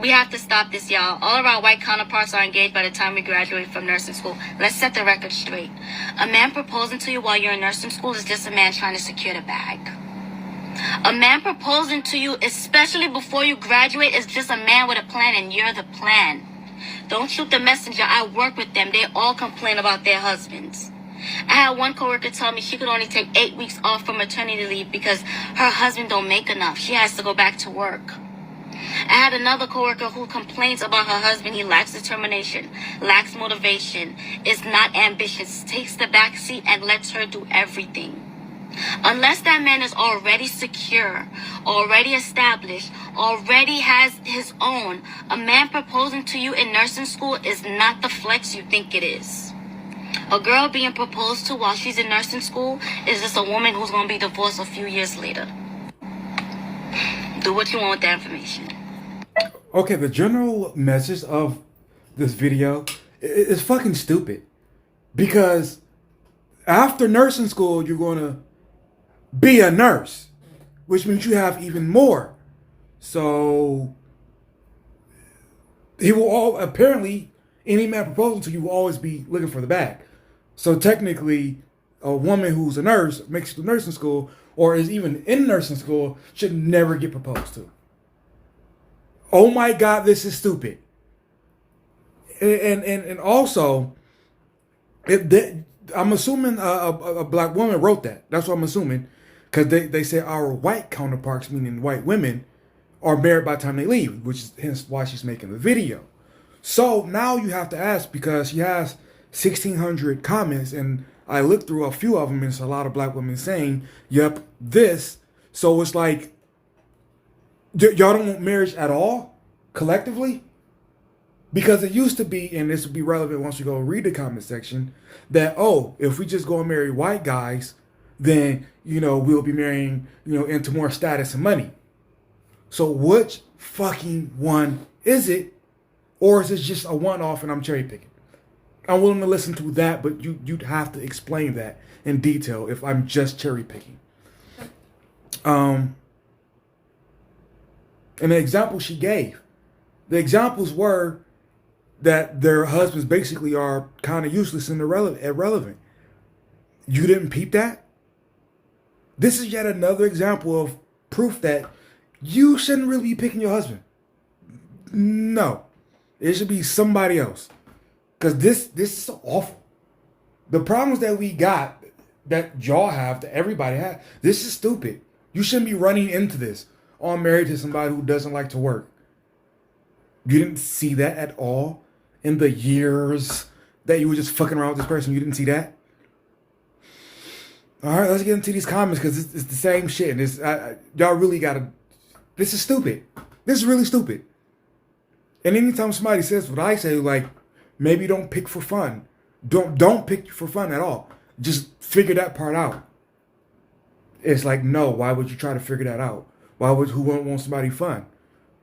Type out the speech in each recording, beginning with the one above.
We have to stop this, y'all. All of our white counterparts are engaged by the time we graduate from nursing school. Let's set the record straight. A man proposing to you while you're in nursing school is just a man trying to secure the bag. A man proposing to you, especially before you graduate, is just a man with a plan, and you're the plan. Don't shoot the messenger. I work with them. They all complain about their husbands. I had one coworker tell me she could only take 8 weeks off from maternity leave because her husband don't make enough. She has to go back to work. I had another coworker who complains about her husband. He lacks determination, lacks motivation, is not ambitious, takes the back seat and lets her do everything. Unless that man is already secure, already established, already has his own, a man proposing to you in nursing school is not the flex you think it is. A girl being proposed to while she's in nursing school is just a woman who's going to be divorced a few years later. Do what you want with that information. Okay, the general message of this video is fucking stupid. Because after nursing school, you're going to be a nurse, which means you have even more. So he will all apparently any man proposing to you will always be looking for the bag. So technically, a woman who's a nurse, makes it to nursing school, or is even in nursing school, should never get proposed to. Oh my God, this is stupid. And also, I'm assuming a black woman wrote that. That's what I'm assuming. Because they say our white counterparts, meaning white women, are married by the time they leave, which is hence why she's making the video. So now you have to ask, because she has 1,600 comments, and I looked through a few of them, and it's a lot of black women saying, yep, this. So it's like, y'all don't want marriage at all, collectively? Because it used to be, and this would be relevant once you go read the comment section, that, oh, if we just go and marry white guys, then, we'll be marrying, into more status and money. So which fucking one is it? Or is it just a one-off and I'm cherry picking? I'm willing to listen to that, but you'd have to explain that in detail if I'm just cherry picking. And the example she gave, the examples were that their husbands basically are kind of useless and irrelevant. You didn't peep that? This is yet another example of proof that you shouldn't really be picking your husband. No. It should be somebody else. Because this is so awful. The problems that we got, that y'all have, that everybody has, this is stupid. You shouldn't be running into this. Oh, I'm married to somebody who doesn't like to work. You didn't see that at all in the years that you were just fucking around with this person. You didn't see that? All right, let's get into these comments, because it's the same shit. And y'all really got to... This is stupid. This is really stupid. And anytime somebody says what I say, like, maybe don't pick for fun. Don't pick for fun at all. Just figure that part out. It's like, no, why would you try to figure that out? Who wouldn't want somebody fun?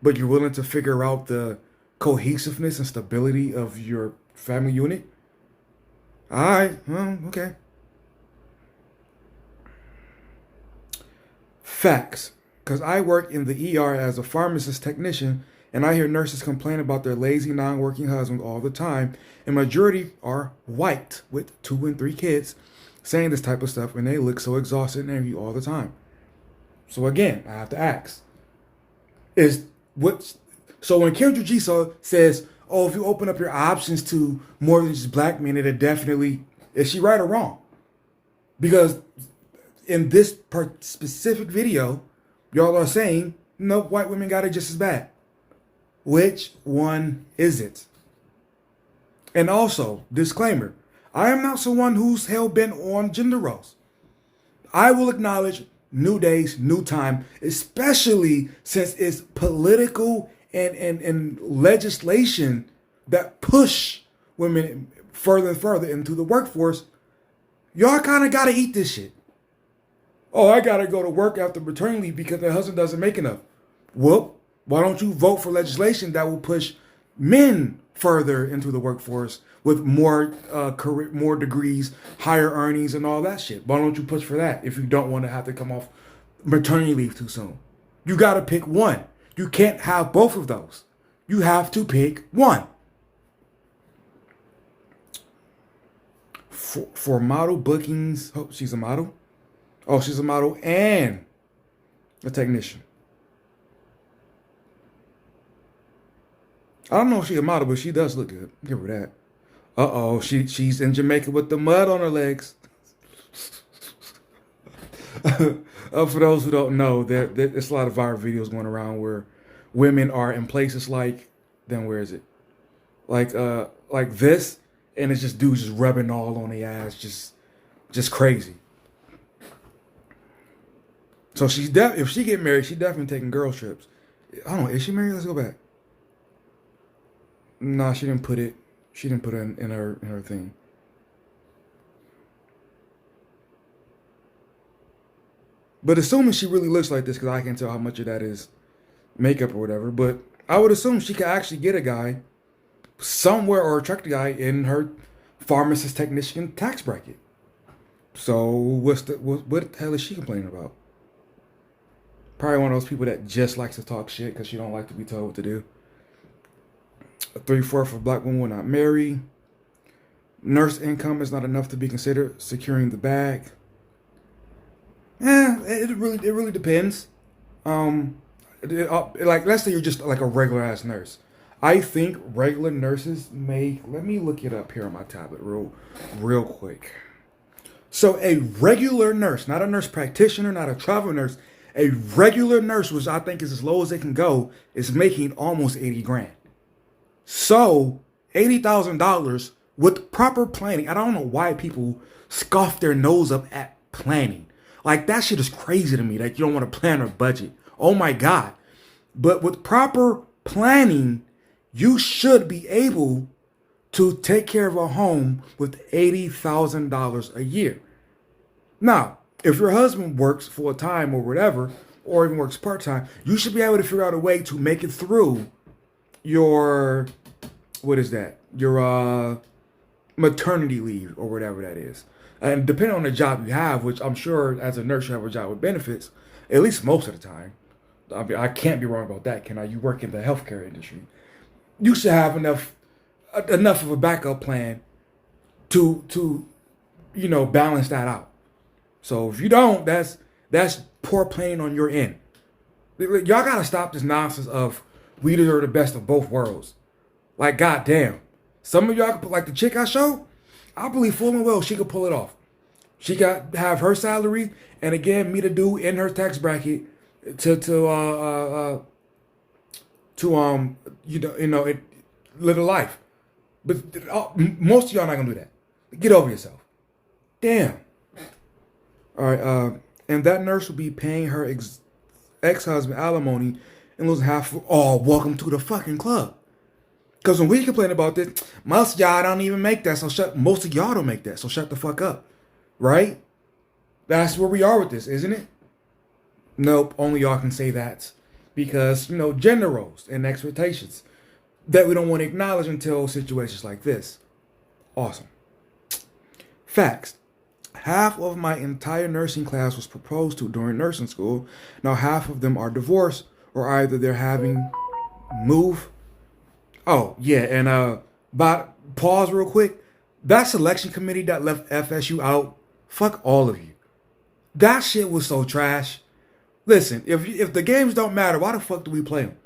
But you're willing to figure out the cohesiveness and stability of your family unit? All right, well, okay. Facts. Because I work in the ER as a pharmacist technician, and I hear nurses complain about their lazy, non-working husbands all the time. And majority are white with 2 and 3 kids saying this type of stuff, and they look so exhausted and angry all the time. So again, I have to ask. So when Kendra G says, oh, if you open up your options to more than just black men, it definitely, is she right or wrong? Because in this specific video, y'all are saying, no, white women got it just as bad. Which one is it? And also, disclaimer, I am not someone who's hell-bent on gender roles. I will acknowledge new days, new time, especially since it's political and legislation that push women further and further into the workforce. Y'all kind of got to eat this shit. Oh, I got to go to work after maternity leave because my husband doesn't make enough. Well, why don't you vote for legislation that will push men further into the workforce with more degrees, higher earnings, and all that shit? Why don't you push for that if you don't want to have to come off maternity leave too soon? You got to pick one. You can't have both of those. You have to pick one. For model bookings, oh, she's a model. Oh, she's a model and a technician. I don't know if she's a model, but she does look good. Give her that. Uh-oh, she's in Jamaica with the mud on her legs. For those who don't know, there's a lot of viral videos going around where women are in places like, then where is it? Like this, and it's just dudes just rubbing all on their ass, just crazy. So if she get married, she definitely taking girl trips. I don't know, is she married? Let's go back. Nah, she didn't put it. She didn't put it in her thing. But assuming she really looks like this, because I can't tell how much of that is makeup or whatever. But I would assume she could actually get a guy somewhere or attract a guy in her pharmacist technician tax bracket. So what the hell is she complaining about? Probably one of those people that just likes to talk shit because she don't like to be told what to do. 3/4 of black women will not marry. Nurse income is not enough to be considered securing the bag. It really depends. Like let's say you're just like a regular ass nurse. I think regular nurses make. Let me look it up here on my tablet real quick. So a regular nurse, not a nurse practitioner, not a travel nurse, a regular nurse, which I think is as low as it can go, is making almost 80 grand. So $80,000 with proper planning. I don't know why people scoff their nose up at planning. Like that shit is crazy to me that you don't want to plan a budget. Oh my God. But with proper planning, you should be able to take care of a home with $80,000 a year. Now, if your husband works full time or whatever, or even works part time, you should be able to figure out a way to make it through your, what is that? Your maternity leave or whatever that is. And depending on the job you have, which I'm sure as a nurse you have a job with benefits, at least most of the time. I mean, I can't be wrong about that, can I? You work in the healthcare industry. You should have enough of a backup plan to balance that out. So if you don't, that's poor planning on your end. Y'all gotta stop this nonsense of we deserve the best of both worlds. Like goddamn, some of y'all could put like the chick I showed. I believe full and well she could pull it off. She got have her salary and again meet a dude in her tax bracket to live a life. But most of y'all not gonna do that. Get over yourself. Damn. All right. And that nurse will be paying her ex-husband alimony and losing half. Welcome to the fucking club. Because when we complain about this, most of y'all don't even make that. So most of y'all don't make that. So shut the fuck up. Right? That's where we are with this, isn't it? Nope. Only y'all can say that. Because, gender roles and expectations that we don't want to acknowledge until situations like this. Awesome. Facts. Half of my entire nursing class was proposed to during nursing school. Now half of them are divorced or either they're having move. Oh, yeah, and but pause real quick. That selection committee that left FSU out, fuck all of you. That shit was so trash. Listen, if the games don't matter, why the fuck do we play them?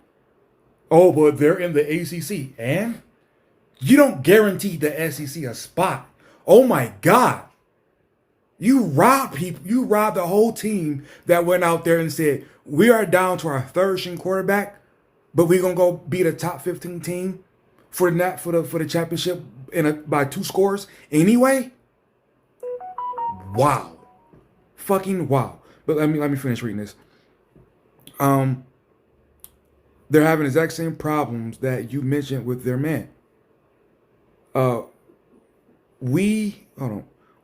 Oh, but they're in the ACC, and you don't guarantee the SEC a spot. Oh my God. You robbed people. You robbed the whole team that went out there and said, we are down to our third string quarterback, but we're gonna go beat a top 15 team for the championship by 2 scores anyway. Wow, fucking wow. But let me finish reading this. They're having the exact same problems that you mentioned with their man.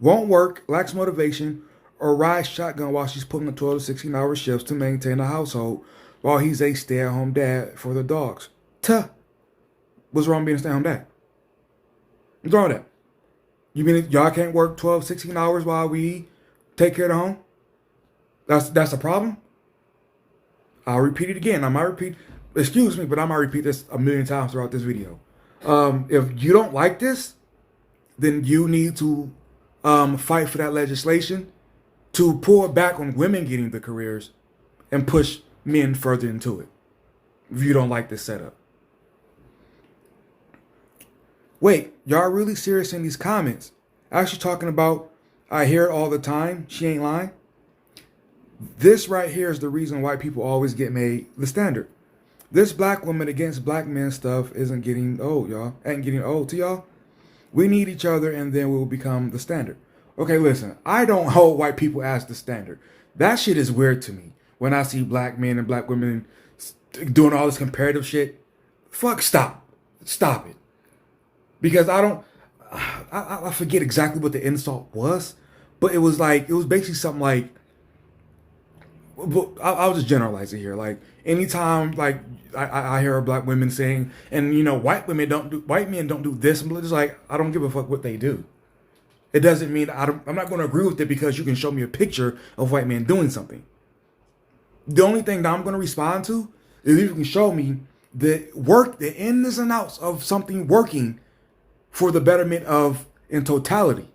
Won't work, lacks motivation, or rides shotgun while she's pulling the 12 to 16-hour shifts to maintain the household while he's a stay-at-home dad for the dogs. What's wrong with being a stay-at-home dad? What's wrong with that? You mean y'all can't work 12, 16 hours while we take care of the home? That's a problem? I'll repeat it again. I might repeat. excuse me, but I'm gonna repeat this a million times throughout this video. If you don't like this, then you need to fight for that legislation to pull back on women getting the careers and push men further into it. If you don't like this setup. Wait, y'all really serious in these comments? Actually talking about, I hear it all the time, she ain't lying. This right here is the reason why people always get made the standard. This black woman against black men stuff isn't getting old, y'all. Ain't getting old to y'all. We need each other and then we'll become the standard. Okay, listen, I don't hold white people as the standard. That shit is weird to me. When I see black men and black women doing all this comparative shit, fuck, stop. Stop it. Because I forget exactly what the insult was, but it was basically something like, I'll just generalize it here. Like anytime, like I hear black women saying, and you know, white men don't do this. I'm just like, I don't give a fuck what they do. It doesn't mean I'm not going to agree with it because you can show me a picture of white men doing something. The only thing that I'm going to respond to is if you can show me the ins and outs of something working for the betterment of in totality.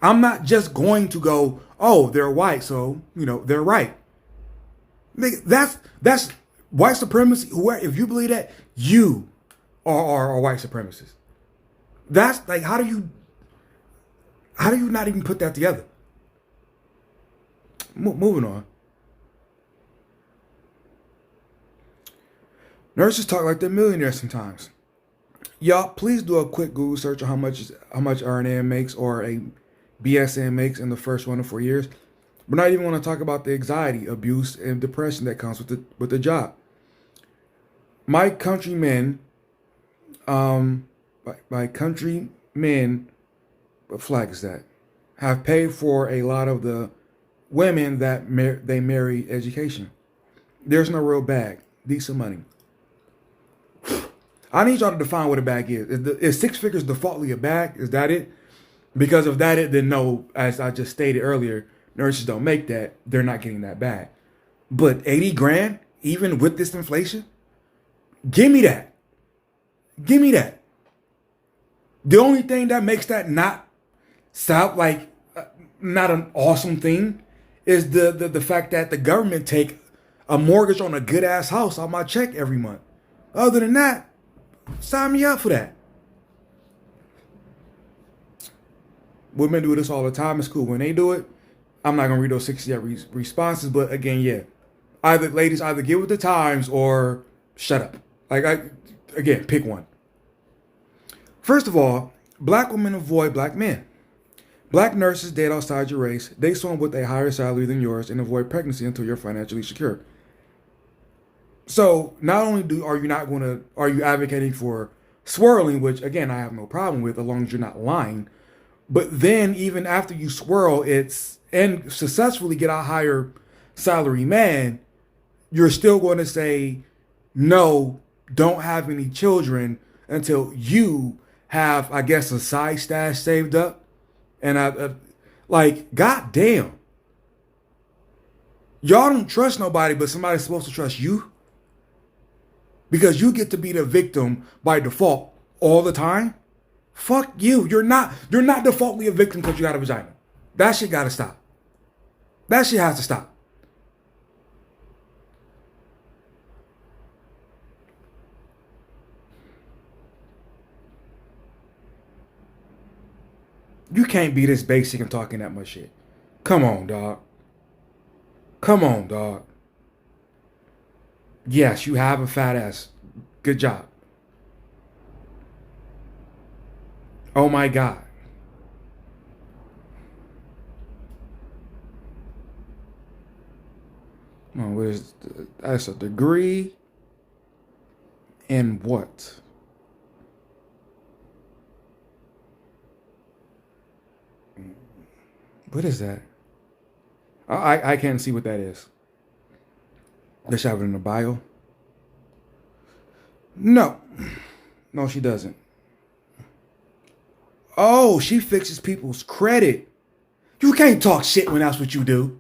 I'm not just going to go, oh, they're white, so, you know, they're right. That's white supremacy. If you believe that, you are white supremacists. That's like, how do you not even put that together? Moving on. Nurses talk like they're millionaires sometimes. Y'all, please do a quick Google search on how much RNA makes or a BSN makes in the first 1 to 4 years. We're not even going to talk about the anxiety, abuse, and depression that comes with the job. My countrymen, what flag is that? Have paid for a lot of the women that they marry education. There's no real bag, decent money. I need y'all to define what a bag is. Is 6 figures defaultly a bag? Is that it? Because if that is, then no, as I just stated earlier, nurses don't make that. They're not getting that bag. But 80 grand, even with this inflation? Give me that. Give me that. The only thing that makes that not sound like not an awesome thing is the fact that the government take a mortgage on a good ass house on my check every month. Other than that, sign me up for that. Women do this all the time. It's cool when they do it. I'm not gonna read those 60 responses, but again, yeah, ladies either get with the times or shut up. Again, pick one. First of all, black women avoid black men. Black nurses date outside your race. They swim with a higher salary than yours and avoid pregnancy until you're financially secure. So not only are you advocating for swirling, which again I have no problem with as long as you're not lying, but then even after you swirl and successfully get a higher salary man, you're still going to say no, don't have any children until you have, I guess, a side stash saved up. And goddamn, y'all don't trust nobody, but somebody's supposed to trust you. Because you get to be the victim by default all the time. Fuck you. You're not defaultly a victim because you got a vagina. That shit gotta stop. That shit has to stop. You can't be this basic and talking that much shit. Come on, dog. Come on, dog. Yes, you have a fat ass. Good job. Oh my God. Oh, that's a degree in what? What is that? I can't see what that is. Does she have it in the bio? No, she doesn't. Oh, she fixes people's credit. You can't talk shit when that's what you do.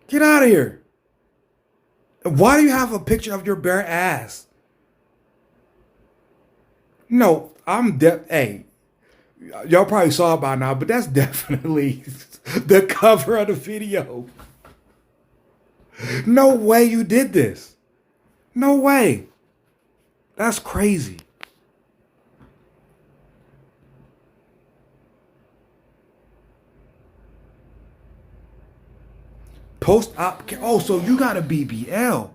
Get out of here. Why do you have a picture of your bare ass? No, hey, y'all probably saw it by now, but that's definitely the cover of the video. No way you did this. No way. That's crazy. Post-op. Oh, so you got a BBL.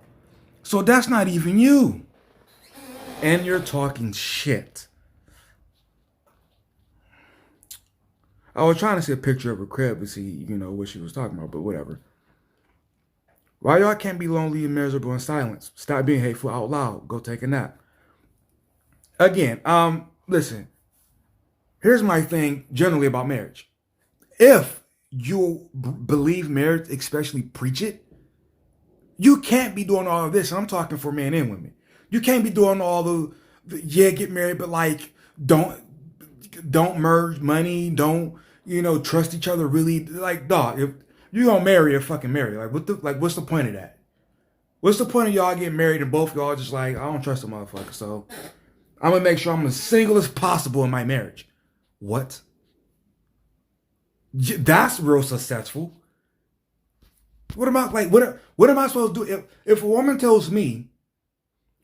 So that's not even you. And you're talking shit. I was trying to see a picture of her crib to see, what she was talking about, but whatever. Why y'all can't be lonely and miserable in silence? Stop being hateful out loud. Go take a nap. Again, listen. Here's my thing generally about marriage. If you believe marriage, especially preach it, you can't be doing all of this. And I'm talking for men and women. You can't be doing all the get married, but like don't merge money, don't trust each other really. Like, dog, if you gonna marry, or fucking marry. What's the point of that? What's the point of y'all getting married and both y'all just like, I don't trust a motherfucker, so I'm gonna make sure I'm as single as possible in my marriage. What? That's real successful. What am I what am I supposed to do if a woman tells me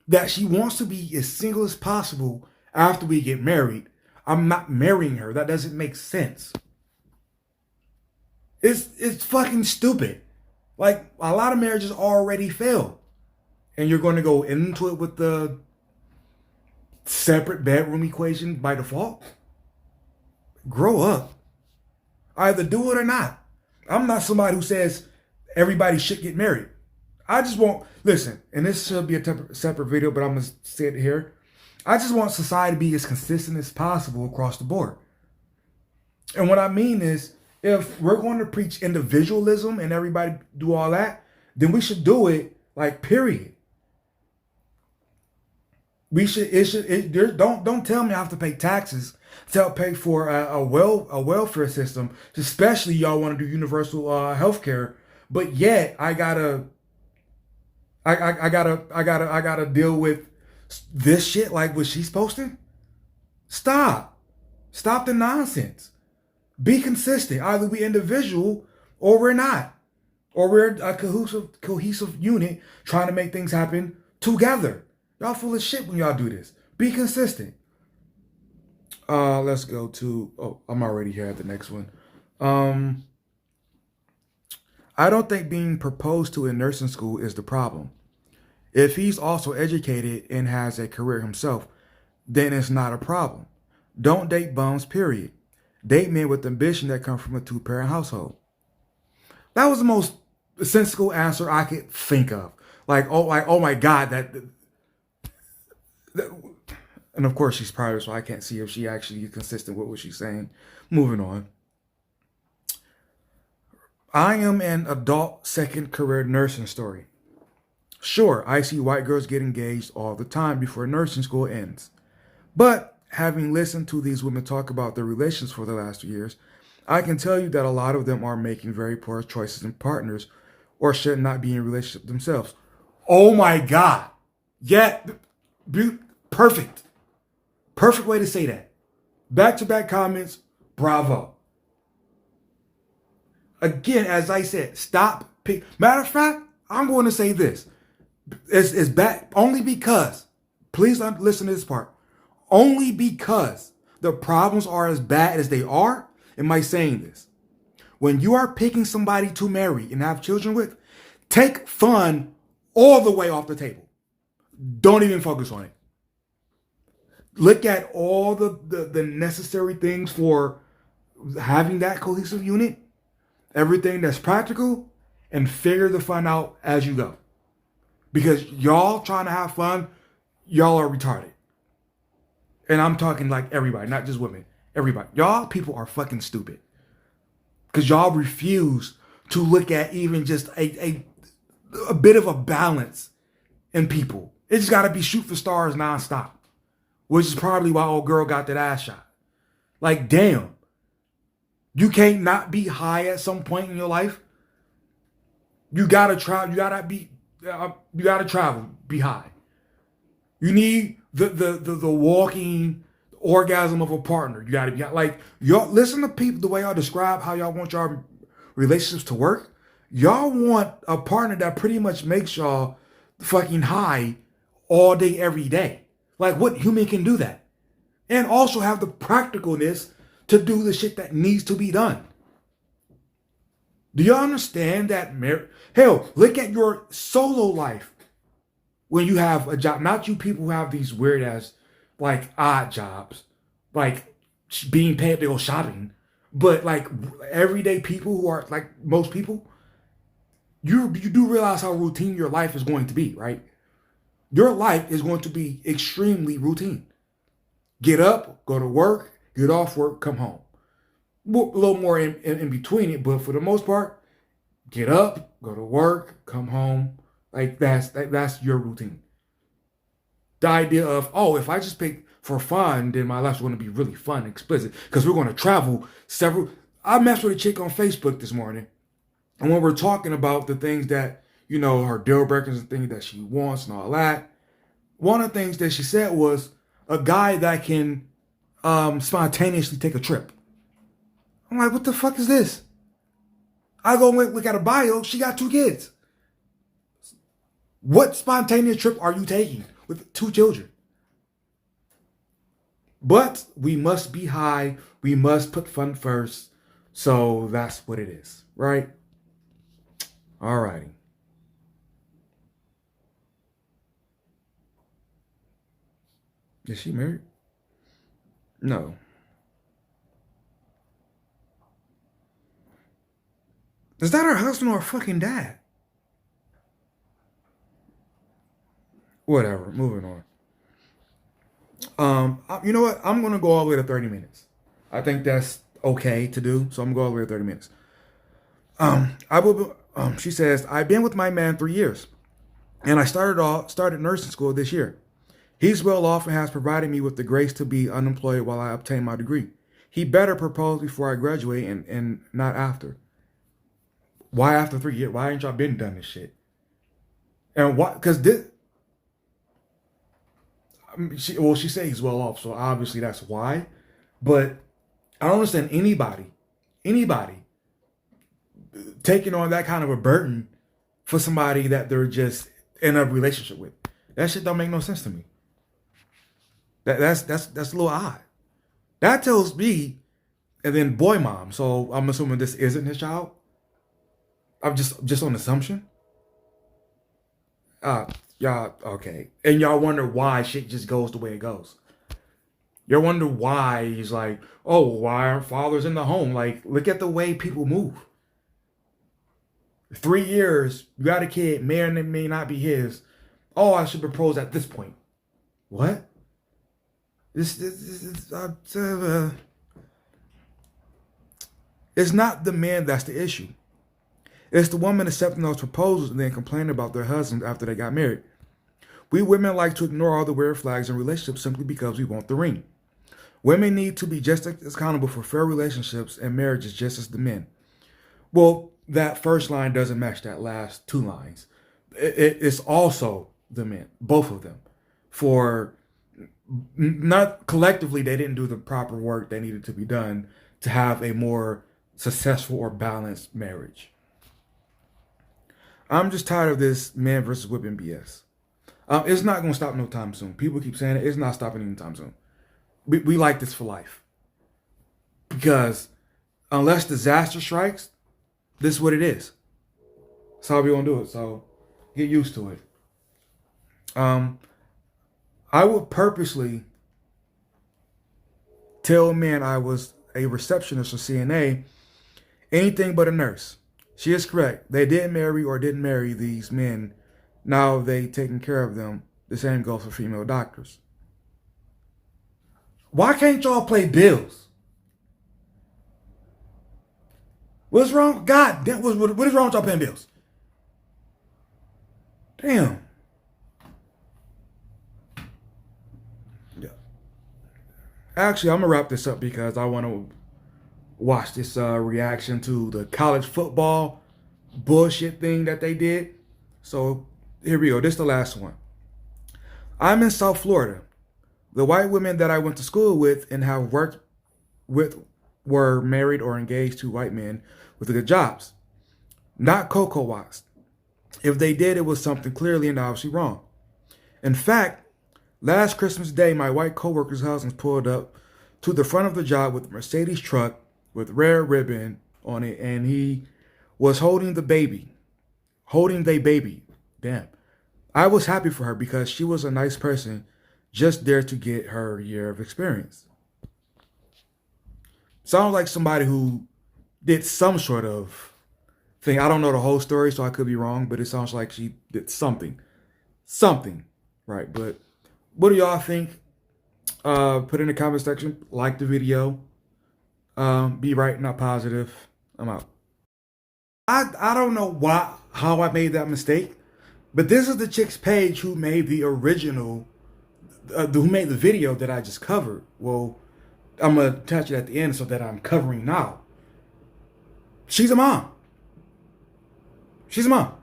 that she wants to be as single as possible after we get married? I'm not marrying her. That doesn't make sense. It's fucking stupid. Like, a lot of marriages already fail. And you're going to go into it with the separate bedroom equation by default? Grow up. Either do it or not. I'm not somebody who says everybody should get married. I just want, listen, and this should be a separate video, but I'm going to say it here. I just want society to be as consistent as possible across the board. And what I mean is, if we're going to preach individualism and everybody do all that, then we should do it, like, period. Don't tell me I have to pay taxes to help pay for a welfare system, especially y'all want to do universal health care, but yet I gotta deal with this shit like what she's posting. Stop the nonsense. Be consistent. Either we individual or we're not, or we're a cohesive unit trying to make things happen together. Y'all full of shit when y'all do this. Be consistent. Let's go to, I'm already here at the next one. I don't think being proposed to in nursing school is the problem. If he's also educated and has a career himself, then it's not a problem. Don't date bums, period. Date men with ambition that come from a two-parent household. That was the most sensible answer I could think of. Oh my God, that and of course she's private, so I can't see if she actually is consistent with what she's saying. Moving on. I am an adult second career nursing story. Sure, I see white girls get engaged all the time before nursing school ends. But having listened to these women talk about their relations for the last 2 years, I can tell you that a lot of them are making very poor choices in partners or should not be in relationship themselves. Oh my God. Yeah, perfect. Perfect way to say that. Back-to-back comments, bravo. Again, as I said, stop. Matter of fact, I'm going to say this. It's back only because, please listen to this part. Only because the problems are as bad as they are, am I saying this? When you are picking somebody to marry and have children with, take fun all the way off the table. Don't even focus on it. Look at all the necessary things for having that cohesive unit, everything that's practical, and figure the fun out as you go. Because y'all trying to have fun, y'all are retarded. And I'm talking like everybody, not just women. Everybody. Y'all people are fucking stupid. Because y'all refuse to look at even just a bit of a balance in people. It just got to be shoot for stars nonstop. Which is probably why old girl got that ass shot. Like, damn. You can't not be high at some point in your life. You gotta try. You gotta be. you got to travel, be high. You need the walking orgasm of a partner. You got to be like, y'all listen to people the way y'all describe how y'all want y'all relationships to work. Y'all want a partner that pretty much makes y'all fucking high all day, every day. Like, what human can do that? And also have the practicalness to do the shit that needs to be done. Do you understand that? Hell, look at your solo life when you have a job. Not you people who have these weird ass, like, odd jobs, like being paid to go shopping, but like everyday people who are like most people. You do realize how routine your life is going to be, right? Your life is going to be extremely routine. Get up, go to work, get off work, come home. A little more in between it, but for the most part, get up, go to work, come home. Like that's your routine. The idea of, oh, if I just pick for fun, then my life's going to be really fun, and explicit, because we're going to travel several. I messed with a chick on Facebook this morning, and when we're talking about the things that, you know, her deal breakers and things that she wants and all that, one of the things that she said was a guy that can spontaneously take a trip. I'm like, what the fuck is this? I go look at a bio. She got 2 kids. What spontaneous trip are you taking with 2 children? But we must be high. We must put fun first. So that's what it is, right? All righty. Is she married? No. Is that her husband or her fucking dad? Whatever. Moving on. You know what? I'm gonna go all the way to 30 minutes. I think that's okay to do. So I'm gonna go all the way to 30 minutes. I will. She says, I've been with my man 3 years, and I started nursing school this year. He's well off and has provided me with the grace to be unemployed while I obtain my degree. He better propose before I graduate and not after. Why after 3 years? Why ain't y'all been done this shit? And why? Because this. She said he's well off, so obviously that's why. But I don't understand anybody taking on that kind of a burden for somebody that they're just in a relationship with. That shit don't make no sense to me. That's a little odd. That tells me, and then boy mom. So I'm assuming this isn't his child. I'm just on assumption. Y'all okay, and y'all wonder why shit just goes the way it goes. You wonder why he's like, oh, why aren't fathers in the home? Like, look at the way people move. 3 years, you got a kid, may or may not be his. Oh, I should propose at this point. What? It's not the man that's the issue. It's the woman accepting those proposals and then complaining about their husbands after they got married. We women like to ignore all the weird flags in relationships simply because we want the ring. Women need to be just as accountable for fair relationships and marriages just as the men. Well, that first line doesn't match that last 2 lines. It's also the men, both of them. For not collectively, they didn't do the proper work that needed to be done to have a more successful or balanced marriage. I'm just tired of this man versus women BS. It's not going to stop no time soon. People keep saying it. It's not stopping anytime soon. We like this for life. Because unless disaster strikes, this is what it is. That's how we're going to do it. So get used to it. I would purposely tell men I was a receptionist or CNA, anything but a nurse. She is correct. They didn't marry these men. Now they taking care of them. The same goes for female doctors. Why can't y'all play bills? What's wrong? God damn, what is wrong with y'all paying bills? Damn. Yeah. Actually, I'm going to wrap this up because I want to watch this reaction to the college football bullshit thing that they did. So here we go. This is the last one. I'm in South Florida. The white women that I went to school with and have worked with were married or engaged to white men with good jobs. Not Cocoa Watts. If they did, it was something clearly and obviously wrong. In fact, last Christmas Day, my white coworker's husband pulled up to the front of the job with a Mercedes truck with red ribbon on it, and he was holding the baby. Holding the baby. Damn. I was happy for her because she was a nice person just there to get her year of experience. Sounds like somebody who did some sort of thing. I don't know the whole story, so I could be wrong, but it sounds like she did something. Something. Right. But what do y'all think? Put in the comment section. Like the video. Be right, not positive. I'm out. I don't know how I made that mistake, but this is the chick's page who made the original, who made the video that I just covered. Well, I'm gonna attach it at the end so that I'm covering now. She's a mom. She's a mom,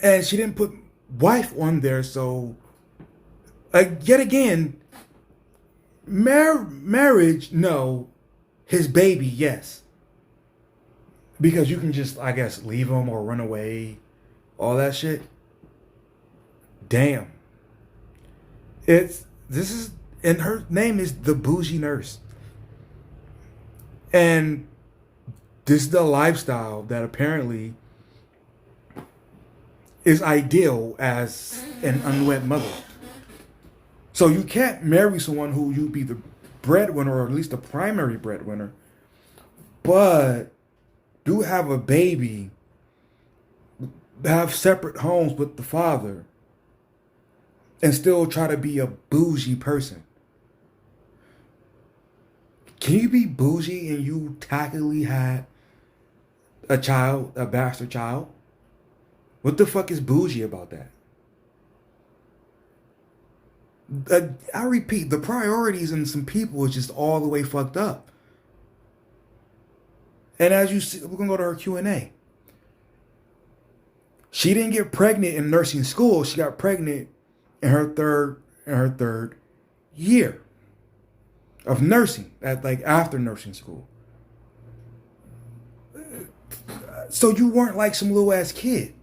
and she didn't put wife on there. So, yet again, marriage, no. His baby, yes. Because you can just, I guess, leave him or run away, all that shit. Damn. And her name is the Bougie Nurse. And this is the lifestyle that apparently is ideal as an unwed mother. So you can't marry someone who you be the breadwinner, or at least the primary breadwinner, but do have a baby, have separate homes with the father, and still try to be a bougie person. Can you be bougie and you tacitly had a child, a bastard child? What the fuck is bougie about that? I repeat, the priorities in some people is just all the way fucked up. And as you see, we're gonna go to her Q&A. She didn't get pregnant in nursing school. She got pregnant in her third year of nursing, after nursing school. So you weren't like some little ass kid.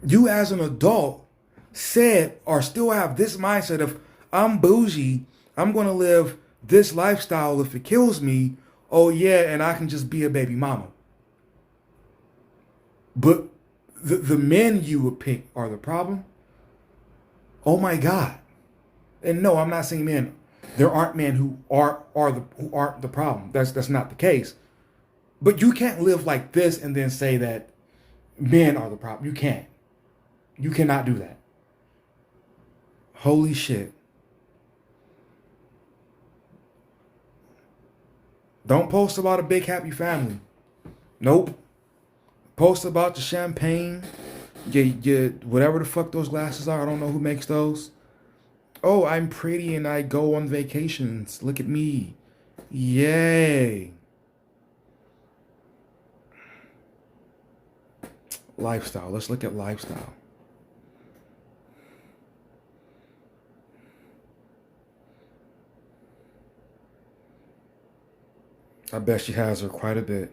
You as an adult said, or still have this mindset of, I'm bougie, I'm gonna live this lifestyle if it kills me. Oh yeah, and I can just be a baby mama. But the men you would pick are the problem. Oh my God. And no, I'm not saying men. There aren't men who aren't the problem. That's not the case. But you can't live like this and then say that men are the problem. You can't. You cannot do that. Holy shit. Don't post about a big happy family. Nope. Post about the champagne. Yeah, whatever the fuck those glasses are. I don't know who makes those. Oh, I'm pretty and I go on vacations. Look at me. Yay. Lifestyle. Let's look at lifestyle. I bet she has her quite a bit.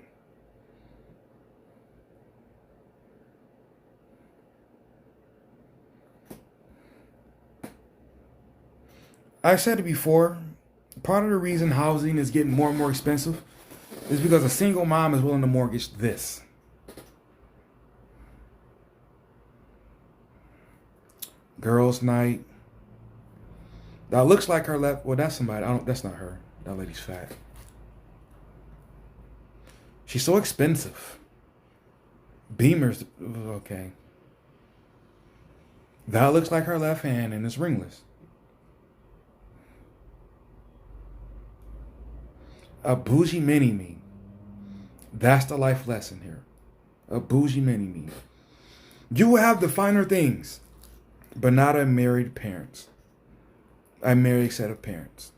I said it before, part of the reason housing is getting more and more expensive is because a single mom is willing to mortgage this. Girls' night. That looks like her left. Well, that's somebody. That's not her. That lady's fat. She's so expensive. Beamers. Okay. That looks like her left hand and it's ringless. A bougie mini-me. That's the life lesson here. A bougie mini-me. You will have the finer things, but not a married parents. A married set of parents.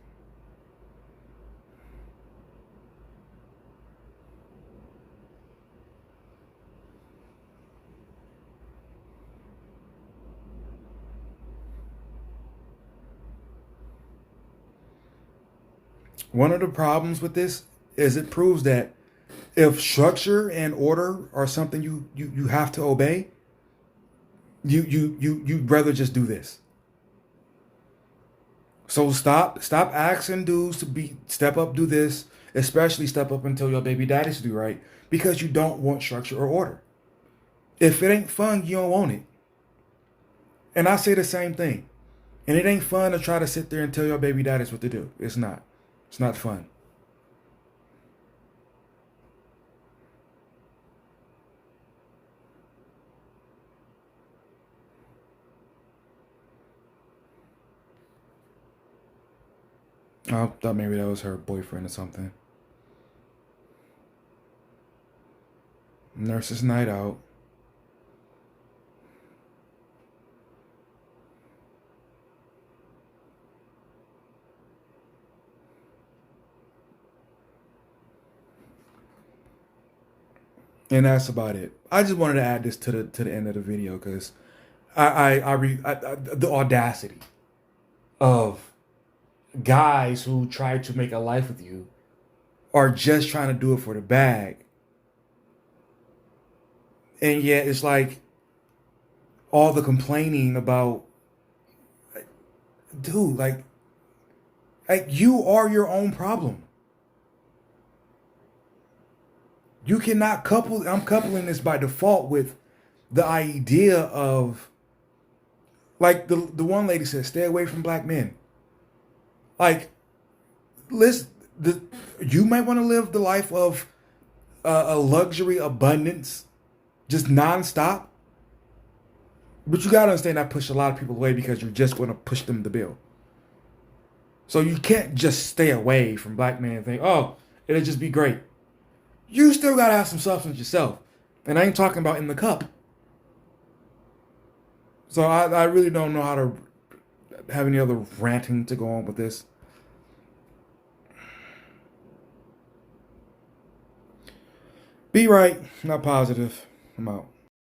One of the problems with this is it proves that if structure and order are something you have to obey, you'd rather just do this. So stop asking dudes to step up, do this, especially step up and tell your baby daddies to do right, because you don't want structure or order. If it ain't fun, you don't want it. And I say the same thing. And it ain't fun to try to sit there and tell your baby daddies what to do. It's not. It's not fun. I thought maybe that was her boyfriend or something. Nurse's night out. And that's about it. I just wanted to add this to the end of the video because the audacity of guys who try to make a life with you are just trying to do it for the bag. And yet it's like all the complaining about, dude, like you are your own problem. You cannot I'm coupling this by default with the idea of, like the one lady said, stay away from black men. Like, listen, you might want to live the life of a luxury abundance, just nonstop. But you gotta understand that push a lot of people away because you're just going to push them to bill. So you can't just stay away from black men and think, oh, it'll just be great. You still gotta have some substance yourself. And I ain't talking about in the cup. So I really don't know how to have any other ranting to go on with this. Be right, not positive. I'm out.